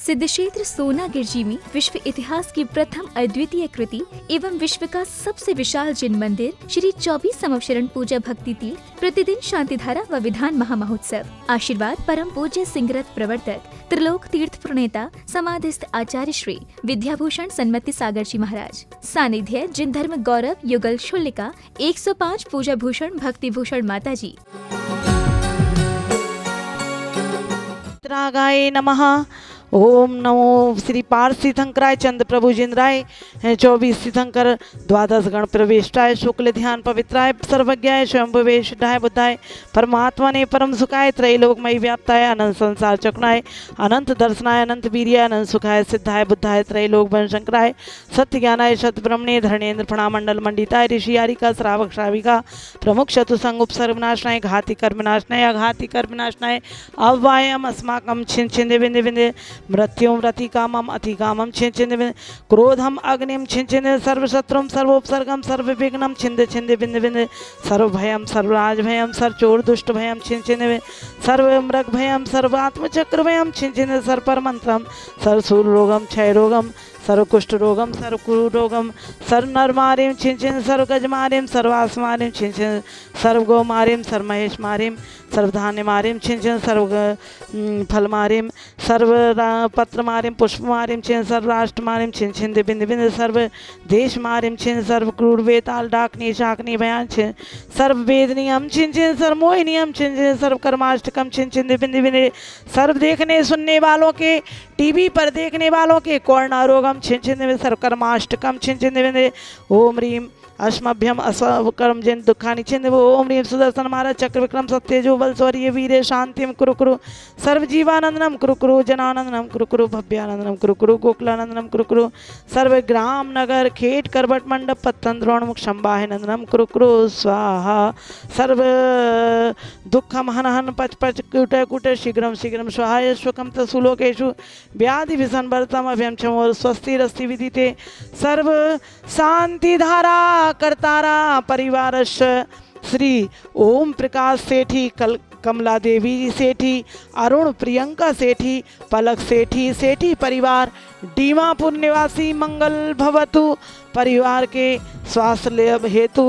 सिद्धक्षेत्र सोनागिर जी में विश्व इतिहास की प्रथम अद्वितीय कृति एवं विश्व का सबसे विशाल जिन मंदिर श्री 24 संवत्सरण पूजा भक्ति तीर्थ प्रतिदिन शांतिधारा व विधान महामहोत्सव। आशीर्वाद परम पूज्य सिंहरथ प्रवर्तक त्रिलोक तीर्थ प्रणेता समाधिस्थ आचार्य श्री विद्याभूषण सन्मति सागर जी महाराज। सानिध्य जिन धर्म गौरव युगल शुल्लिका 105 पूजा भूषण भक्ति भूषण माता जी। गाय नमः। ओम नमो श्री पार्थ तीर्थंकराय चंद्र प्रभु जिंद्राय 24 तीर्थंकर द्वादश गण प्रविष्टाय शुक्ल ध्यान पवित्राय सर्वज्ञाय स्वयंभुवे शुद्धाय बुद्धाय परमात्मा ने परम सुखाय त्रैलोकमयी व्याप्ताय अनंत संसार चक्राय अनंत दर्शनाय अनंत वीर्य अनंत सुखाय सिद्धाय बुद्धाय त्रैलोक शंकराय सत्य ज्ञानाय सत ब्रह्मणे धरणेन्द्र प्रणामंडल मंडिताय ऋषि यारिका श्रावक श्राविका प्रमुख चतुसंग उपसर्गनाशनाय घाति कर्मनाशनाय अघाति कर्मनाशनाय अव्वायम अस्माकम छिन छिंदे बिंदे बिंदे मृत्युम रतिकामम अतिकामम छिंदे क्रोधम अग्निम छिंदे सर्वशत्रुम सर्वोपसर्गम सर्वविघ्नम छिंदे छिंदे बिंदे बिंदे सर्वभयम सर्वराज भयम सर्वचोर दुष्ट भयम छिंदे सर्वमृग भयम सर्वात्मचक्र भयम छिंदे सर्वपरमंत्रम सर्वसूल रोगम क्षय रोगम सर्वकुष्ठ रोगम सर्वकुरु रोगम सर्वनरमारिम छिंचिन सर्वगजमारिम सर्वासमारिम छिंचिन सर्वगोमारिम सर्वमहेश मारिम सर्वधान्य मारिम छिंचिन सर्व फल मारिम सर्व पत्र मारिम पुष्प मारिम छिन सर्वराष्ट्र मारिम छिन बिंद बिंद सर्व देश मारिम छिन सर्व क्रूर वेताल डाकनी शाकनी बयान छिन सर्व वेदनियम छिन सर्व मोहिनियम छिन सर्व कर्माष्टकम छिन बिंद बिंद सर्व देखने सुनने वालों के टीवी पर देखने वालों के कोर्णारोगम छिन सर्वकर्माष्टकम छिन ओम रीम अश्मभ्यम अस्वकर्म जन दुखानि छिंद ओम ह्रीं सुदर्शन महाराज चक्र विक्रम सत्यजो बल शौर्य वीरे शांतिम कुरु कुरु सर्व जीवानंदनम कुरु कुरु जनानंदनम कुरु कुरु भव्यानंदनम कुरु कुरु गोकुलानंदनम कुरु कुरु सर्व ग्राम नगर खेत करबट मंडप पत्तन द्रोणमुख शंबाह नंदनम कुरु कुरु स्वाहा सर्व दुखम हन हन पच पच कुट कुट शीघ्रम शीघ्रम स्वाहाय स्वकम तसुलोकेषु व्याधि विसन भरतम अभ्यम क्षमो स्वस्ति रस्ति विदिते सर्व शांति धारा कर्तारा परिवारश श्री ओम प्रकाश सेठी कमला देवी सेठी अरुण प्रियंका सेठी पलक सेठी सेठी परिवार डीमापुर निवासी मंगल भवतु परिवार के स्वास्थ्य लाभ हेतु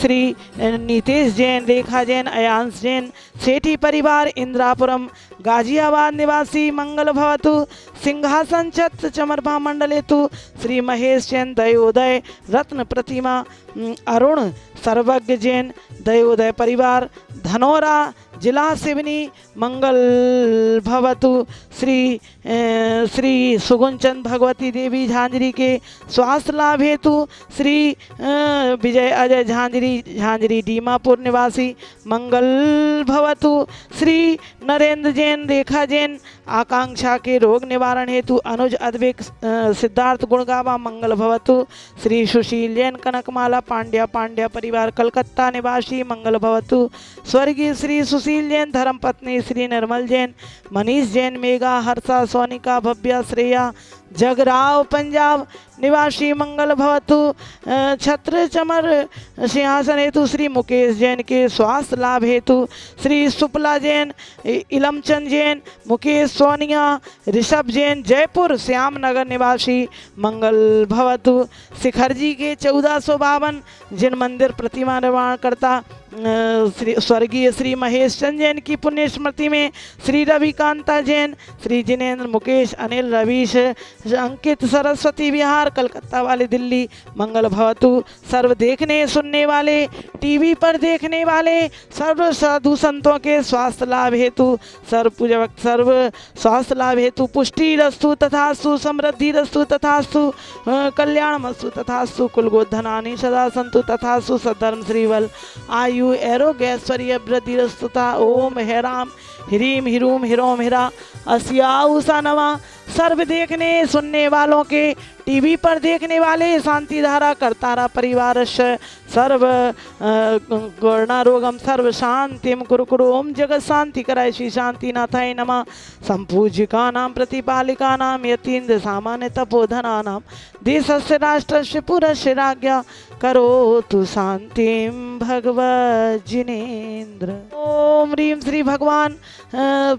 श्री नीतेश जैन रेखा जैन अयांश जैन सेठी परिवार इंद्रापुरम गाजियाबाद निवासी मंगल भवतु सिंहासन छत्र चमरभा मंडल हेतु श्री महेश जैन दयोदय रत्न प्रतिमा अरुण सर्वज्ञ जैन दयोदय परिवार धनौरा जिला सिवनी मंगल भवतु श्री सुगुनचंद भगवती देवी झांझरी के स्वास्थ्य लाभ हेतु श्री विजय अजय झांझरी डीमापुर निवासी मंगल भवतु श्री नरेंद्र जैन रेखा जैन आकांक्षा के रोग निवारण हेतु अनुज अद्वैक सिद्धार्थ गुणगावा मंगल भवतु श्री सुशील जैन कनकमाला पांड्या परिवार कलकत्ता निवासी मंगल भवतु स्वर्गीय श्री सुशील जैन धर्मपत्नी श्री निर्मल जैन मनीष जैन मेघा हर्षा सोनिका भव्या श्रेया जगराव पंजाब निवासी मंगल भवतु छत्र चमर सिंहासन हेतु श्री मुकेश जैन के स्वास्थ्य लाभ हेतु श्री सुपला जैन इलमचंद जैन मुकेश सोनिया ऋषभ जैन जयपुर श्याम नगर निवासी मंगल भवतु शिखर जी के 1452 जिन मंदिर प्रतिमा निर्माण करता स्वर्गीय श्री महेश चंद जैन की पुण्य स्मृति में श्री रविकांता जैन श्री जिनेन्द्र मुकेश अनिल रवीश अंकित सरस्वती विहार कलकत्ता वाले दिल्ली मंगल भवतु सर्व देखने सुनने वाले टीवी पर देखने वाले सर्व साधु संतों के स्वास्थ्य लाभ हेतु सर्व पूजा वक्त सर्व स्वास्थ्य लाभ हेतु पुष्टि रस्तु तथास्तु समृद्धि रस्तु तथास्तु कल्याण मस्तु तथास्तु कुलगोधनानि सदा संतु तथास्तु सद्धर्म श्रीवल आयु एरोग्य ऐश्वर्य वृद्धि रस्तुता ओम हेराम ह्रीम ह्रूम हिरोम हिरा अस्या उषा नमा सर्व देखने सुनने वालों के टीवी पर देखने वाले शांति धारा करतारा परिवार सर्व गुणारोगम सर्व शांतिम कुरु कुरु। ओम जगत शांति कराय श्री शांतिनाथाय नमः। संपूजिका नाम प्रतिपालिका नाम यतीन्द्र सामान्य तपोधना नाम देशस्य राष्ट्रस्य पुरस्य राज्ञा करोतु शांतिम भगवत जिनेन्द्र। ओम ह्रीम श्री भगवान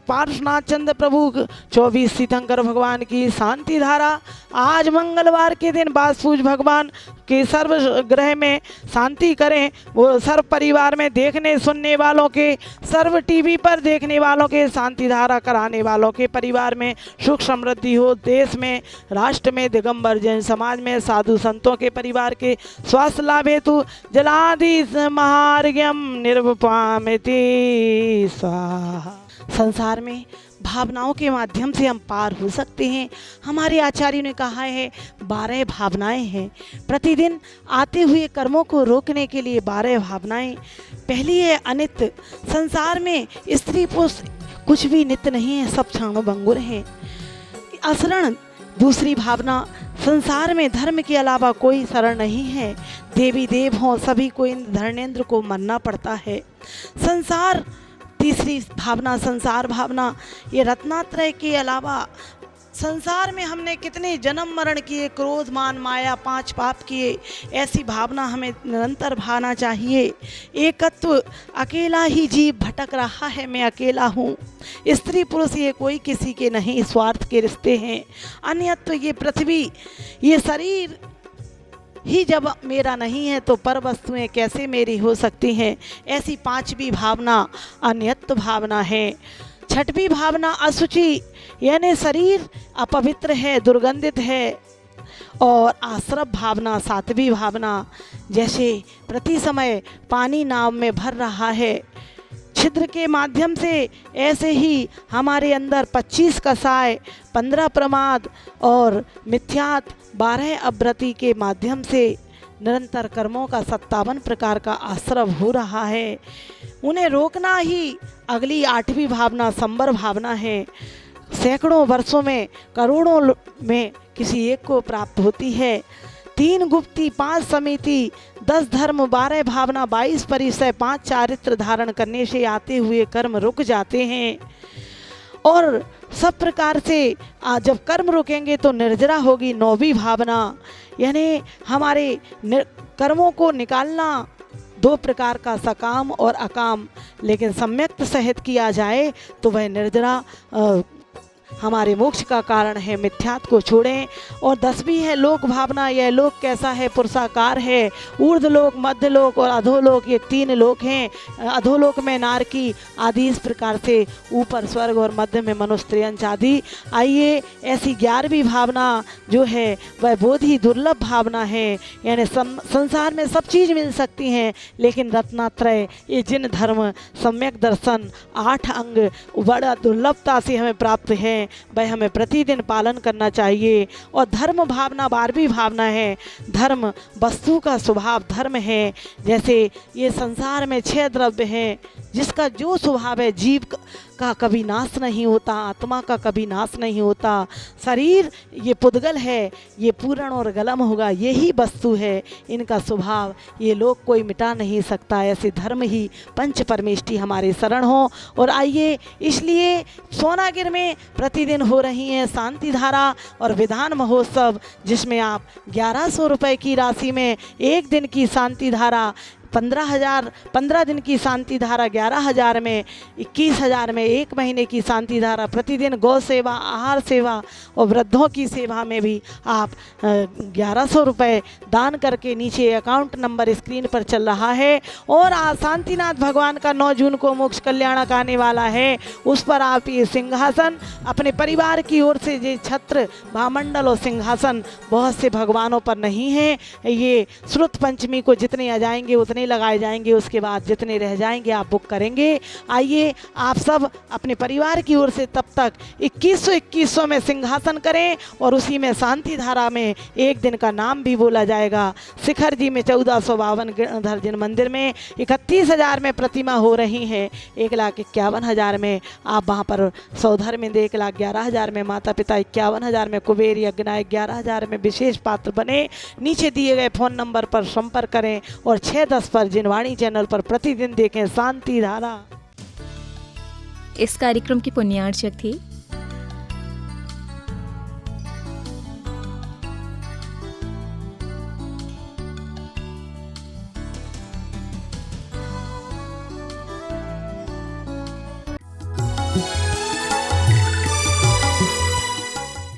पार्श्वनाथ चंद्र प्रभु 24 तीर्थंकर भगवान की शांति धारा आज मंगलवार के दिन बासपूज भगवान के सर्व ग्रह में शांति करें। वो सर्व परिवार में देखने सुनने वालों के, सर्व टीवी पर देखने वालों के, शांति धारा कराने वालों के परिवार में सुख समृद्धि हो। देश में, राष्ट्र में, दिगंबर जैन समाज में, साधु संतों के परिवार के स्वास्थ्य लाभ हेतु जलादि महार्घ्यम निर्वपामिति स्वाहा। संसार में भावनाओं के माध्यम से हम पार हो सकते हैं। हमारे आचार्यों ने कहा है 12 भावनाएं हैं। प्रतिदिन आते हुए कर्मों को रोकने के लिए 12 भावनाएं। पहली है अनित्य। संसार में स्त्री पुरुष कुछ भी नित्य नहीं है, सब क्षणभंगुर हैं। असरण दूसरी भावना, संसार में धर्म के अलावा कोई शरण नहीं है। देवी देव हों सभी को इंद्र धर्मेंद्र को मरना पड़ता है। संसार तीसरी भावना संसार भावना, ये रत्नात्रय के अलावा संसार में हमने कितने जन्म मरण किए, क्रोध मान माया 5 पाप किए, ऐसी भावना हमें निरंतर भाना चाहिए। एकत्व, अकेला ही जीव भटक रहा है, मैं अकेला हूँ। स्त्री पुरुष ये कोई किसी के नहीं, स्वार्थ के रिश्ते हैं। अन्यत्व, ये पृथ्वी, ये शरीर ही जब मेरा नहीं है तो पर वस्तुएं कैसे मेरी हो सकती हैं। ऐसी 5वीं भावना अन्यत्व भावना है। 6वीं भावना अशुचि, यानी शरीर अपवित्र है, दुर्गंधित है। और आश्रव भावना 7वीं भावना, जैसे प्रति समय पानी नाव में भर रहा है छिद्र के माध्यम से, ऐसे ही हमारे अंदर 25 कसाय, 15 प्रमाद और मिथ्यात, 12 अव्रति के माध्यम से निरंतर कर्मों का 57 प्रकार का आश्रव हो रहा है। उन्हें रोकना ही अगली 8वीं भावना संबर भावना है। सैकड़ों वर्षों में, करोड़ों में किसी एक को प्राप्त होती है। 3 गुप्ती, 5 समिति, 10 धर्म, 12 भावना, 22 परिचय, 5 चारित्र धारण करने से आते हुए कर्म रुक जाते हैं। और सब प्रकार से जब कर्म रुकेंगे तो निर्जरा होगी 9वीं भावना, यानी हमारे कर्मों को निकालना 2 प्रकार का, सकाम और अकाम, लेकिन सम्यक्त सहित किया जाए तो वह निर्जरा हमारे मोक्ष का कारण है। मिथ्यात को छोड़ें। और 10वीं है लोक भावना। यह लोक कैसा है? पुरुषाकार है। ऊर्ध्वलोक, मध्यलोक और अधोलोक, ये 3 लोक हैं। अधोलोक में नारकी आदि, इस प्रकार से ऊपर स्वर्ग और मध्य में मनुष्य आदि। आइए, ऐसी 11वीं भावना जो है वह बहुत ही दुर्लभ भावना है। यानी संसार में सब चीज़ मिल सकती हैं, लेकिन रत्नात्रय, ये जिन धर्म, सम्यक दर्शन, 8 अंग बड़ा दुर्लभता से हमें प्राप्त है, वह हमें प्रतिदिन पालन करना चाहिए। और धर्म भावना 12वीं भावना है। धर्म वस्तु का स्वभाव धर्म है। जैसे ये संसार में 6 द्रव्य हैं, जिसका जो स्वभाव है, जीव का कभी नाश नहीं होता, आत्मा का कभी नाश नहीं होता। शरीर ये पुद्गल है, ये पूर्ण और गलम होगा, यही वस्तु है। इनका स्वभाव ये लोग कोई मिटा नहीं सकता। ऐसे धर्म ही पंच परमेष्टि हमारे शरण हो। और आइए, इसलिए सोनागिर में प्रतिदिन हो रही हैं शांति धारा और विधान महोत्सव, जिसमें आप 1100 रुपये की राशि में 1 दिन की शांति धारा, 15 दिन की शांति धारा 11,000 में, 21,000 में 1 महीने की शांति धारा, प्रतिदिन गौ सेवा, आहार सेवा और वृद्धों की सेवा में भी आप 1100 रुपये दान करके, नीचे अकाउंट नंबर स्क्रीन पर चल रहा है। और आज शांतिनाथ भगवान का 9 जून को मोक्ष कल्याणक आने वाला है, उस पर आप ये सिंहासन अपने परिवार की ओर से, ये छत्र, भामंडल और सिंहासन बहुत से भगवानों पर नहीं है। ये श्रुत पंचमी को जितने आ जाएंगे उतने जितने लगाए जाएंगे उसके बाद जितने रह जाएंगे आप बुक करेंगे। आइए आप सब अपने परिवार की ओर से तब तक 2100 में सिंहासन करें और उसी में शांति धारा में एक दिन का नाम भी बोला जाएगा। शिखर जी में 1452 गिरधर जिन मंदिर में 31,000 में प्रतिमा हो रही हैं, 1,51,000 में आप वहाँ पर सौधर में 1,11,000 में माता पिता, 51,000 में कुबेर यज्ञनायक, 11,000 में विशेष पात्र बने। नीचे दिए गए फ़ोन नंबर पर संपर्क करें और 6:10 पर जिनवाणी चैनल पर प्रतिदिन देखें शांति धारा। इस कार्यक्रम की पुण्यार्चक थी